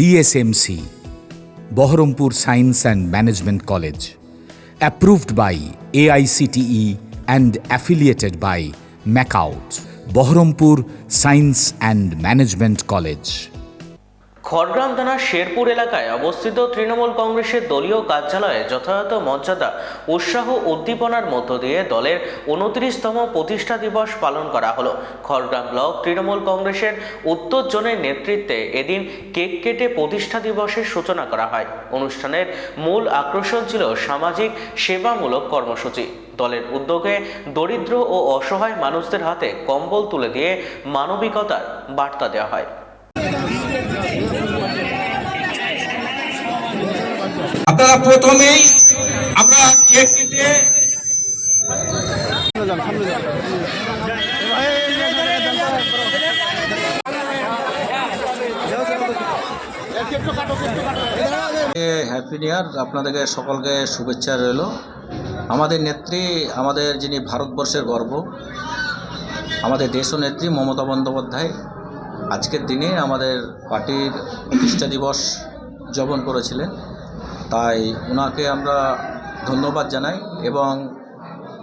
DSMC, Baharampur Science and Management College, approved by AICTE and affiliated by MAKAUT, Baharampur Science and Management College. Khargram থানার শেরপুর এলাকায় অবস্থিত তৃণমূল কংগ্রেসের দলীয় কার্যালয়ে যথাযথ মর্যাদা, উৎসাহ উদ্দীপনার মধ্য দিয়ে দলের 29তম প্রতিষ্ঠা দিবস পালন করা হলো। খড়গ্রাম ব্লক তৃণমূল কংগ্রেসের উত্তর জোনের নেতৃত্বে এদিন কেক কেটে প্রতিষ্ঠা দিবসের সূচনা করা হয়। অনুষ্ঠানের মূল আকর্ষণ ছিল সামাজিক সেবামূলক কর্মসূচি। দলের উদ্যোগে দরিদ্র ও অসহায় মানুষদের হাতে কম্বল তুলে দিয়ে মানবিকতার বার্তা দেওয়া হয়। আপনারা প্রথমেই আমরা কেক কেটে হ্যাপি নিউ ইয়ার, আপনাদেরকে সকলকে শুভেচ্ছা রইল। আমাদের নেত্রী, আমাদের যিনি ভারতবর্ষের গর্ব, আমাদের দেশনেত্রী মমতা বন্দ্যোপাধ্যায় আজকের দিনে আমাদের পার্টির প্রতিষ্ঠা দিবস উদযাপন করেছিলেন। তাই ওনাকে আমরা ধন্যবাদ জানাই এবং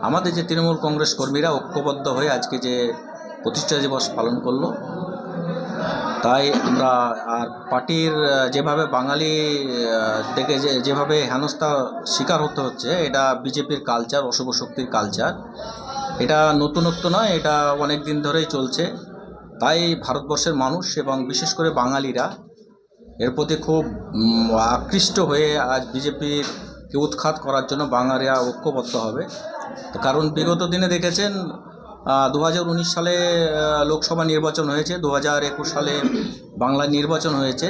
আমাদের যে তৃণমূল কংগ্রেস কর্মীরা ঐক্যবদ্ধ হয়ে আজকে যে প্রতিষ্ঠা দিবস পালন করলো, তাই আমরা আর পার্টির যেভাবে বাঙালি থেকে যেভাবে হেনস্থা শিকার হতে হচ্ছে, এটা বিজেপির কালচার, অশুভ শক্তির কালচার। এটা নতুনত্ব নয়, এটা অনেক দিন ধরেই চলছে। তাই ভারতবর্ষের মানুষ এবং বিশেষ করে বাঙালিরা এর প্রতি খুব আকৃষ্ট হয়ে আজ বিজেপিকে উৎখাত করার জন্য বাঙালিরা ঐক্যবদ্ধ হবে। কারণ বিগত দিনে দেখেছেন 2019 সালে লোকসভা নির্বাচন হয়েছে, 2021 সালে বাংলার নির্বাচন হয়েছে।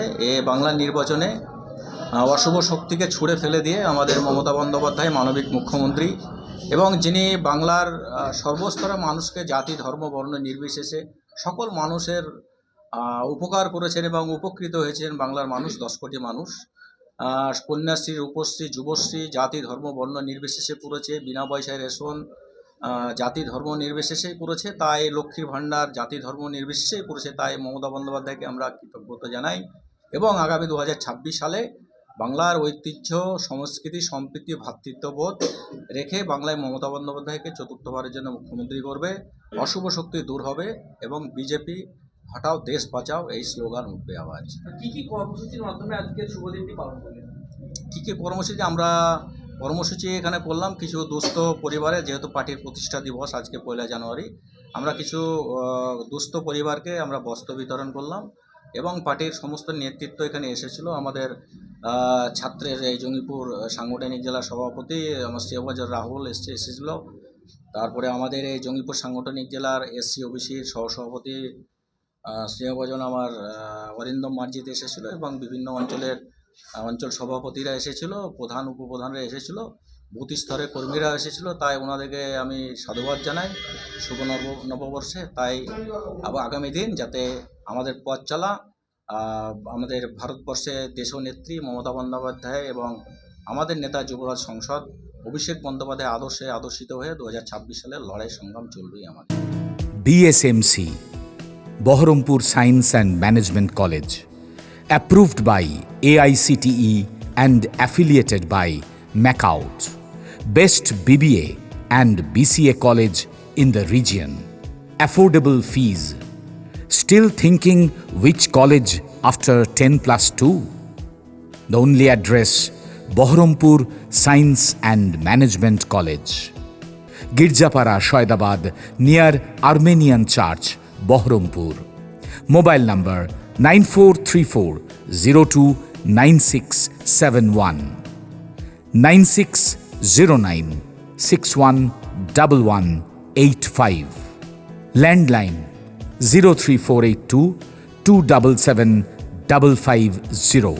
বাংলার নির্বাচনে অশুভ শক্তিকে ছুঁড়ে ফেলে দিয়ে আমাদের মমতা বন্দ্যোপাধ্যায় মানবিক মুখ্যমন্ত্রী এবং যিনি বাংলার সর্বস্তরের মানুষকে জাতি, ধর্ম, বর্ণ নির্বিশেষে সকল মানুষের উপকার করেছেন এবং উপকৃত হয়েছেন বাংলার মানুষ, 10 কোটি মানুষ। কন্যাশ্রী, রূপশ্রী, যুবশ্রী জাতি, ধর্ম, বর্ণ নির্বিশেষে পড়েছে, বিনা পয়সায় রেশন জাতি, ধর্ম নির্বিশেষেই পড়েছে। তাই লক্ষ্মীর ভাণ্ডার জাতি, ধর্ম নির্বিশেষেই পড়েছে। তাই মমতা বন্দ্যোপাধ্যায়কে আমরা কৃতজ্ঞতা জানাই এবং আগামী 2026 সালে বাংলার ঐতিহ্য, সংস্কৃতি, সম্প্রীতি, ভ্রাতৃত্ববোধ রেখে বাংলায় মমতা বন্দ্যোপাধ্যায়কে চতুর্থবারের জন্য মুখ্যমন্ত্রী করবে। অশুভ শক্তি দূর হবে এবং বিজেপি হটাও দেশ বাঁচাও এই স্লোগান উঠবে আওয়াজ। কি কর্মসূচির মাধ্যমে আজকে শুভ দিনটি পালন করলেন? কী কর্মসূচি আমরা কর্মসূচি এখানে করলাম, কিছু দুস্থ পরিবারে, যেহেতু পার্টির প্রতিষ্ঠা দিবস আজকে 1 জানুয়ারি, আমরা কিছু দুস্থ পরিবারকে আমরা বস্ত্র বিতরণ করলাম এবং পার্টির সমস্ত নেতৃত্ব এখানে এসেছিল। আমাদের ছাত্রের এই জঙ্গিপুর সাংগঠনিক জেলার সভাপতি আমার শ্রেয়বাজার রাহুল এসেছিল। তারপরে আমাদের এই জঙ্গিপুর সাংগঠনিক জেলার SC OBCর সহসভাপতি স্নেহভজন আমার অরিন্দম মার্জিত এসেছিল এবং বিভিন্ন অঞ্চল সভাপতিরা এসেছিল, প্রধান উপপ্রধানরা এসেছিল, বুথ স্তরের কর্মীরা এসেছিল। তাই ওনাদেরকে আমি সাধুবাদ জানাই শুভ নববর্ষে। তাই আগামী দিন যাতে আমাদের পথ চলা আমাদের ভারতবর্ষে দেশনেত্রী মমতা বন্দ্যোপাধ্যায় এবং আমাদের নেতা যুবরাজ সংসদ অভিষেক বন্দ্যোপাধ্যায় আদর্শে আদর্শিত হয়ে 2026 সালের লড়াই সংগ্রাম চলবেই আমাদের। DSMC, Baharampur Science and Management College, approved by AICTE and affiliated by MAKAUT, best BBA and BCA college in the region. Affordable fees. Still thinking which college after 10+2? The only address, Baharampur Science and Management College, Girjapara, Shoydabad, near Armenian Church, Baharampur. Mobile number 9434029671, 9609611185. Landline 03482 277 550.